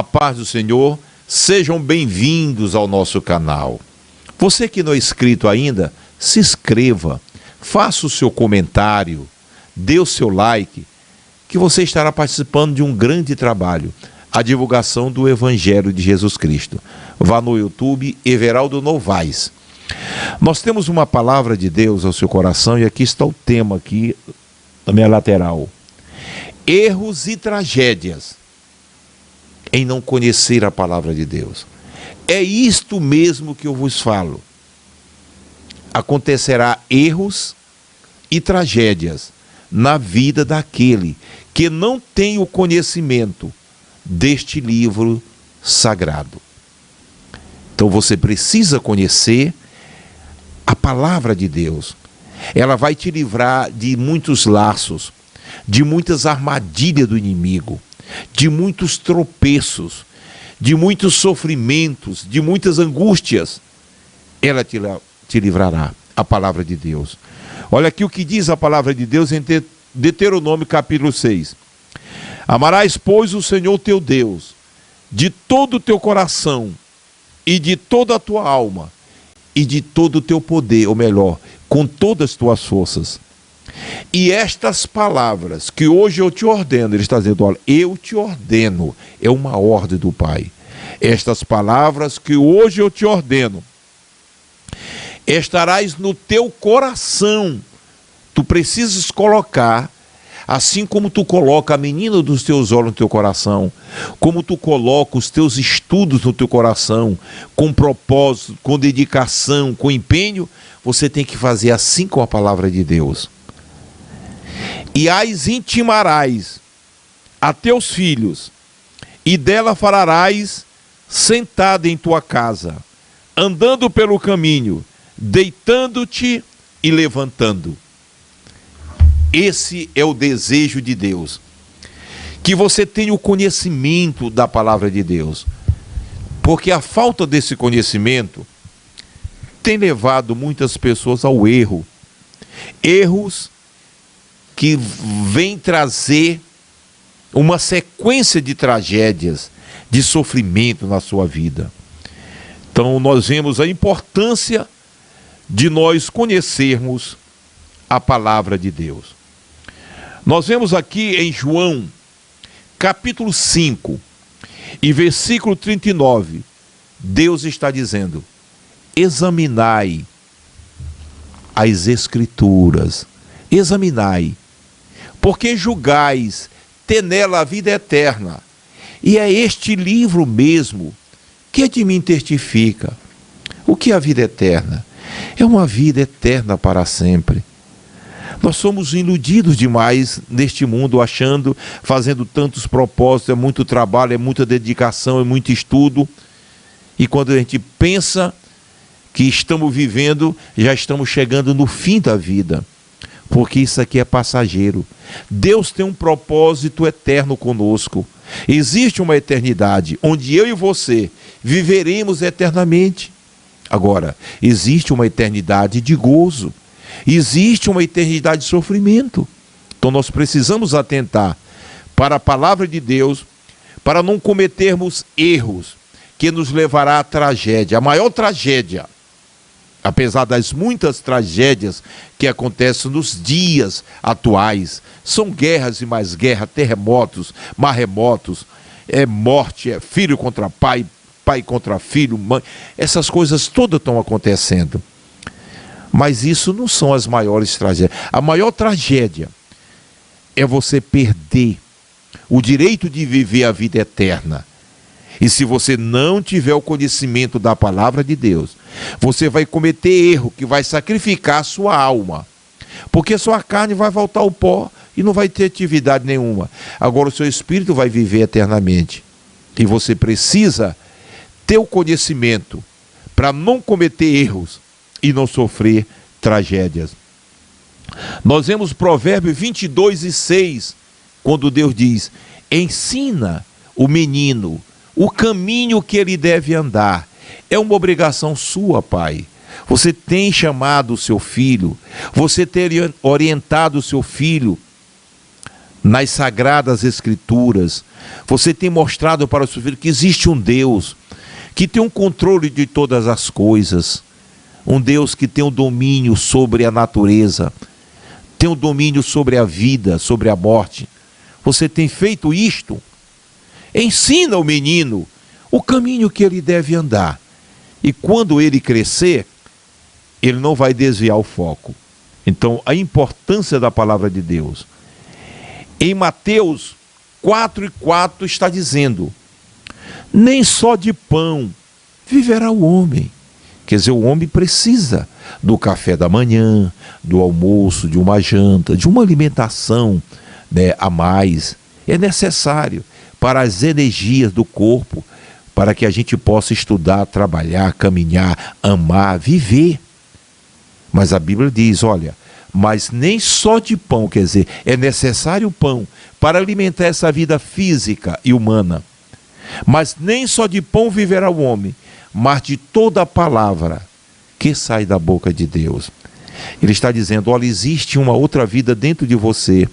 A paz do Senhor, sejam bem-vindos ao nosso canal. Você que não é inscrito ainda, se inscreva, faça o seu comentário, dê o seu like, que você estará participando de um grande trabalho, a divulgação do Evangelho de Jesus Cristo. Vá no YouTube, Everaldo Novaes. Nós temos uma palavra de Deus ao seu coração e aqui está o tema aqui na minha lateral. Erros e tragédias em não conhecer a palavra de Deus. É isto mesmo que eu vos falo. Acontecerá erros e tragédias na vida daquele que não tem o conhecimento deste livro sagrado. Então você precisa conhecer a palavra de Deus. Ela vai te livrar de muitos laços, de muitas armadilhas do inimigo, de muitos tropeços, de muitos sofrimentos, de muitas angústias. Ela te livrará, a palavra de Deus. Olha aqui o que diz a palavra de Deus em Deuteronômio capítulo 6. Amarás, pois, o Senhor teu Deus de todo o teu coração e de toda a tua alma e de todo o teu poder, ou melhor, com todas as tuas forças. E estas palavras que hoje eu te ordeno, ele está dizendo, olha, eu te ordeno, é uma ordem do Pai. Estas palavras que hoje eu te ordeno, estarás no teu coração. Tu precisas colocar, assim como tu coloca a menina dos teus olhos no teu coração, como tu coloca os teus estudos no teu coração, com propósito, com dedicação, com empenho, você tem que fazer assim com a palavra de Deus. E as intimarás a teus filhos, e dela falarás sentado em tua casa, andando pelo caminho, deitando-te e levantando. Esse é o desejo de Deus, que você tenha o conhecimento da palavra de Deus, porque a falta desse conhecimento tem levado muitas pessoas ao erro, erros que vêm trazer uma sequência de tragédias, de sofrimento na sua vida. Então nós vemos a importância de nós conhecermos a palavra de Deus. Nós vemos aqui em João, capítulo 5, e versículo 39, Deus está dizendo, examinai as Escrituras, examinai, porque julgais ter nela a vida eterna, e é este livro mesmo que de mim testifica. O que é a vida eterna? É uma vida eterna para sempre. Nós somos iludidos demais neste mundo, achando, fazendo tantos propósitos, é muito trabalho, é muita dedicação, é muito estudo. E quando a gente pensa que estamos vivendo, já estamos chegando no fim da vida. Porque isso aqui é passageiro. Deus tem um propósito eterno conosco. Existe uma eternidade, onde eu e você viveremos eternamente. Agora, existe uma eternidade de gozo. Existe uma eternidade de sofrimento. Então nós precisamos atentar para a palavra de Deus, para não cometermos erros que nos levará à tragédia. A maior tragédia, apesar das muitas tragédias que acontecem nos dias atuais, são guerras e mais guerras, terremotos, maremotos, é morte, é filho contra pai, pai contra filho, mãe, essas coisas todas estão acontecendo. Mas isso não são as maiores tragédias. A maior tragédia é você perder o direito de viver a vida eterna. E se você não tiver o conhecimento da palavra de Deus, você vai cometer erro que vai sacrificar a sua alma. Porque sua carne vai voltar ao pó e não vai ter atividade nenhuma. Agora o seu espírito vai viver eternamente. E você precisa ter o conhecimento para não cometer erros e não sofrer tragédias. Nós vemos Provérbios 22:6, quando Deus diz, ensina o menino o caminho que ele deve andar. É uma obrigação sua, pai. Você tem chamado o seu filho, você tem orientado o seu filho nas sagradas escrituras, você tem mostrado para o seu filho que existe um Deus que tem um controle de todas as coisas, um Deus que tem o domínio sobre a natureza, tem o domínio sobre a vida, sobre a morte. Você tem feito isto? Ensina o menino o caminho que ele deve andar. E quando ele crescer, ele não vai desviar o foco. Então, a importância da palavra de Deus. Em Mateus 4:4 está dizendo: nem só de pão viverá o homem. Quer dizer, o homem precisa do café da manhã, do almoço, de uma janta, de uma alimentação, né, a mais. É necessário para as energias do corpo, para que a gente possa estudar, trabalhar, caminhar, amar, viver. Mas a Bíblia diz, olha, mas nem só de pão, quer dizer, é necessário o pão para alimentar essa vida física e humana. Mas nem só de pão viverá o homem, mas de toda a palavra que sai da boca de Deus. Ele está dizendo, olha, existe uma outra vida dentro de você,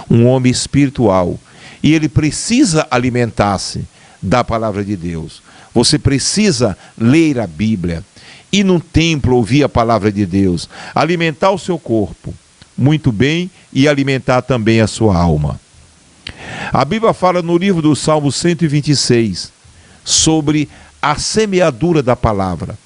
um homem espiritual, e ele precisa alimentar-se da palavra de Deus. Você precisa ler a Bíblia, ir num templo, ouvir a palavra de Deus, alimentar o seu corpo, muito bem, e alimentar também a sua alma. A Bíblia fala no livro do Salmo 126, sobre a semeadura da palavra.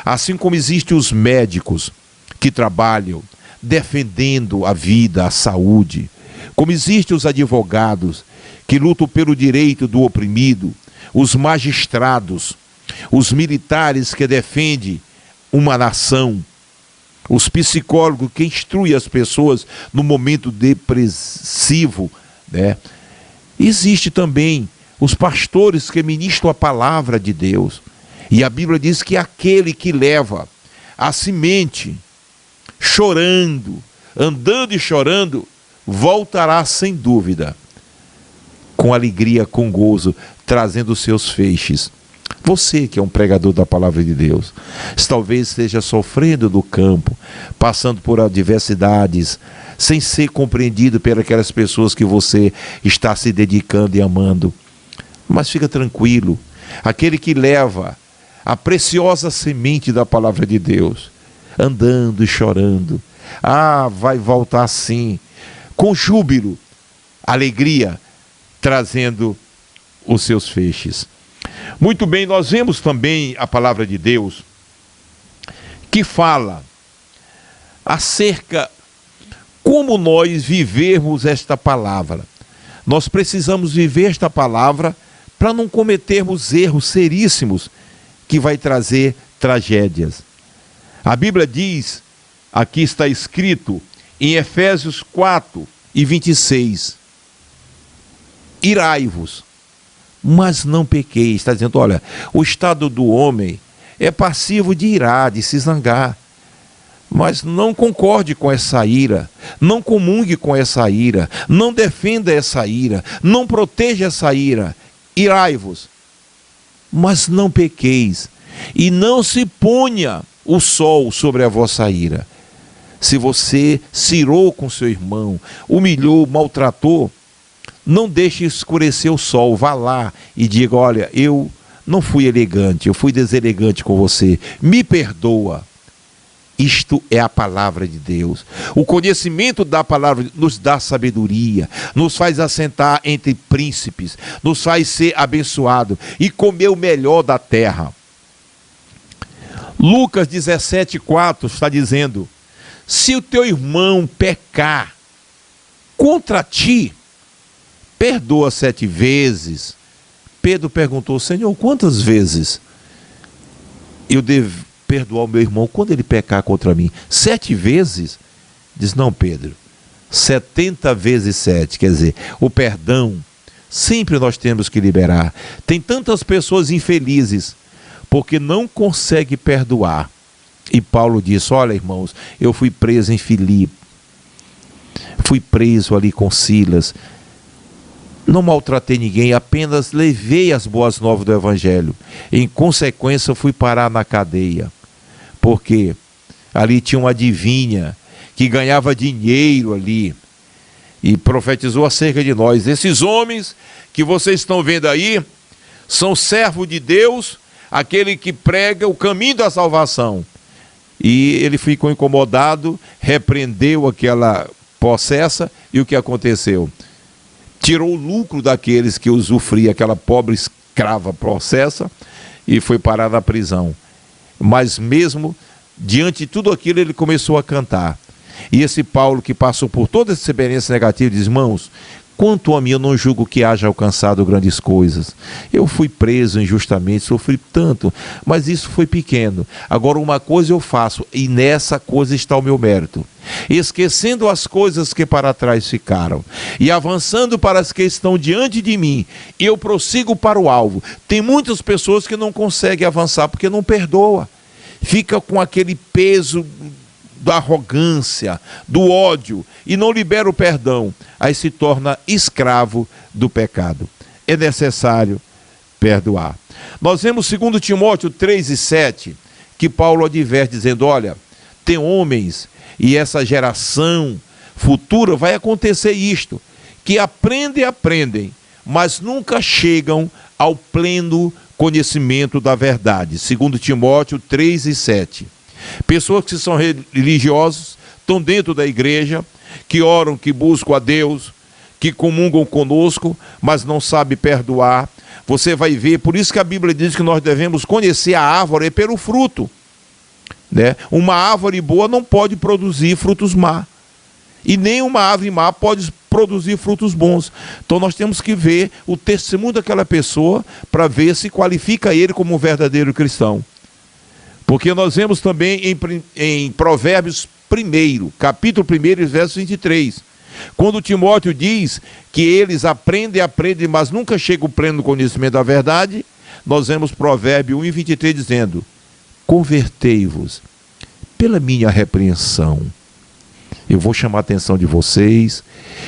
Assim como existem os médicos que trabalham defendendo a vida, a saúde, como existem os advogados que lutam pelo direito do oprimido, os magistrados, os militares que defendem uma nação, os psicólogos que instruem as pessoas no momento depressivo, né? Existe também os pastores que ministram a palavra de Deus. E a Bíblia diz que aquele que leva a semente, chorando, andando e chorando, voltará sem dúvida, com alegria, com gozo, trazendo os seus feixes. Você que é um pregador da palavra de Deus, talvez esteja sofrendo no campo, passando por adversidades, sem ser compreendido pelas pessoas que você está se dedicando e amando. Mas fica tranquilo, aquele que leva a preciosa semente da palavra de Deus, andando e chorando, vai voltar sim, com júbilo, alegria, trazendo os seus feixes. Muito bem, nós vemos também a palavra de Deus que fala acerca como nós vivermos esta palavra. Nós precisamos viver esta palavra para não cometermos erros seríssimos que vai trazer tragédias. A Bíblia diz, aqui está escrito em Efésios 4:26, irai-vos, mas não pequeis. Está dizendo, olha, o estado do homem é passivo de irar, de se zangar. Mas não concorde com essa ira, não comungue com essa ira, não defenda essa ira, não proteja essa ira. Irai-vos, mas não pequeis, e não se ponha o sol sobre a vossa ira. Se você se irou com seu irmão, humilhou, maltratou, não deixe escurecer o sol, vá lá e diga, olha, eu não fui elegante, eu fui deselegante com você, me perdoa. Isto é a palavra de Deus. O conhecimento da palavra nos dá sabedoria, nos faz assentar entre príncipes, nos faz ser abençoado e comer o melhor da terra. Lucas 17:4 está dizendo, se o teu irmão pecar contra ti, perdoa 7 vezes. Pedro perguntou, Senhor, quantas vezes eu devo perdoar o meu irmão quando ele pecar contra mim? 7 vezes? Diz, não, Pedro, 70 vezes 7. Quer dizer, o perdão sempre nós temos que liberar. Tem tantas pessoas infelizes porque não conseguem perdoar. E Paulo disse, olha, irmãos, eu fui preso em Filipe, fui preso ali com Silas, não maltratei ninguém, apenas levei as boas novas do Evangelho. Em consequência, fui parar na cadeia, porque ali tinha uma adivinha que ganhava dinheiro ali, e profetizou acerca de nós. Esses homens que vocês estão vendo aí são servos de Deus, aquele que prega o caminho da salvação. E ele ficou incomodado, repreendeu aquela possessa, e o que aconteceu? Tirou o lucro daqueles que usufruíam, aquela pobre escrava possessa, e foi parar na prisão. Mas mesmo diante de tudo aquilo, ele começou a cantar. E esse Paulo, que passou por toda essa experiência negativa, diz: irmãos, quanto a mim, eu não julgo que haja alcançado grandes coisas. Eu fui preso injustamente, sofri tanto, mas isso foi pequeno. Agora uma coisa eu faço, e nessa coisa está o meu mérito: esquecendo as coisas que para trás ficaram, e avançando para as que estão diante de mim, eu prossigo para o alvo. Tem muitas pessoas que não conseguem avançar porque não perdoa. Fica com aquele peso da arrogância, do ódio, e não libera o perdão, aí se torna escravo do pecado. É necessário perdoar. Nós vemos 2 Timóteo 3:7, que Paulo adverte dizendo: olha, tem homens, e essa geração futura vai acontecer isto, que aprendem, mas nunca chegam ao pleno conhecimento da verdade. 2 Timóteo 3:7. Pessoas que são religiosos, estão dentro da igreja, que oram, que buscam a Deus, que comungam conosco, mas não sabem perdoar. Você vai ver, por isso que a Bíblia diz que nós devemos conhecer a árvore pelo fruto, né? Uma árvore boa não pode produzir frutos má, e nem uma árvore má pode produzir frutos bons. Então nós temos que ver o testemunho daquela pessoa para ver se qualifica ele como um verdadeiro cristão. Porque nós vemos também em Provérbios 1, capítulo 1, verso 23, quando Timóteo diz que eles aprendem, mas nunca chegam ao pleno conhecimento da verdade, nós vemos Provérbio 1:23 dizendo: convertei-vos pela minha repreensão. Eu vou chamar a atenção de vocês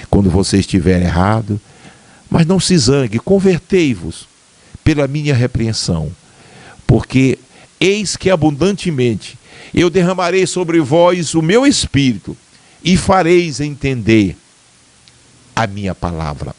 quando vocês estiverem errado, mas não se zangue, convertei-vos pela minha repreensão, porque eis que abundantemente eu derramarei sobre vós o meu espírito, e fareis entender a minha palavra.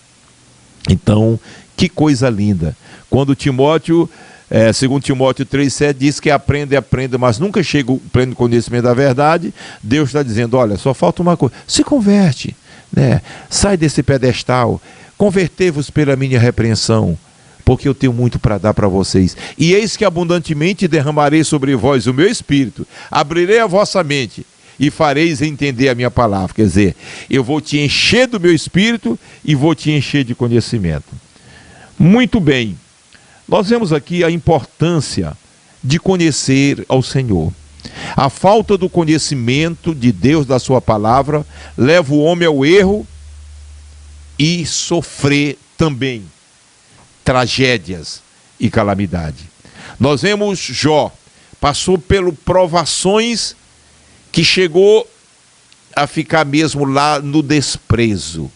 Então, que coisa linda. Quando Timóteo, 2 Timóteo 3,7 diz que aprende, mas nunca chega ao pleno conhecimento da verdade, Deus está dizendo: olha, só falta uma coisa, se converte, né? Sai desse pedestal, convertei-vos pela minha repreensão, porque eu tenho muito para dar para vocês. E eis que abundantemente derramarei sobre vós o meu espírito, abrirei a vossa mente, e fareis entender a minha palavra. Quer dizer, eu vou te encher do meu espírito e vou te encher de conhecimento. Muito bem, nós vemos aqui a importância de conhecer ao Senhor. A falta do conhecimento de Deus, da sua palavra, leva o homem ao erro e sofrer também tragédias e calamidade. Nós vemos Jó, passou por provações que chegou a ficar mesmo lá no desprezo,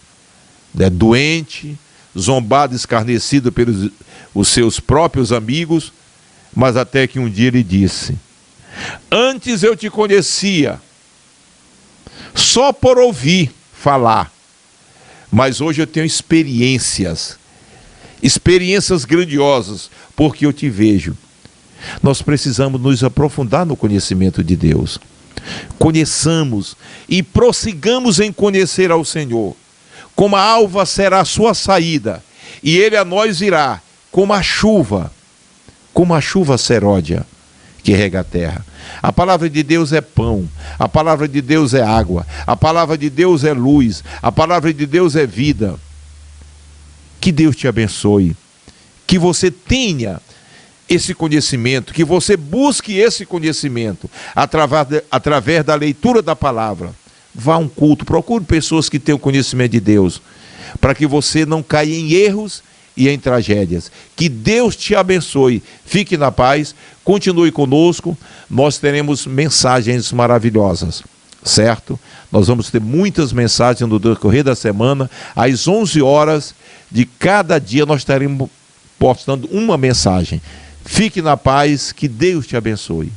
né? Doente, zombado, escarnecido pelos os seus próprios amigos, mas até que um dia ele disse: antes eu te conhecia só por ouvir falar, mas hoje eu tenho experiências grandiosas, porque eu te vejo. Nós precisamos nos aprofundar no conhecimento de Deus. Conheçamos e prossigamos em conhecer ao Senhor. Como a alva será a sua saída, e ele a nós virá como a chuva seródia que rega a terra. A palavra de Deus é pão, a palavra de Deus é água, a palavra de Deus é luz, a palavra de Deus é vida. Que Deus te abençoe, que você tenha esse conhecimento, que você busque esse conhecimento através da leitura da palavra. Vá a um culto, procure pessoas que tenham conhecimento de Deus, para que você não caia em erros e em tragédias. Que Deus te abençoe, fique na paz, continue conosco, nós teremos mensagens maravilhosas, certo? Nós vamos ter muitas mensagens no decorrer da semana, às 11 horas de cada dia nós estaremos postando uma mensagem. Fique na paz, que Deus te abençoe.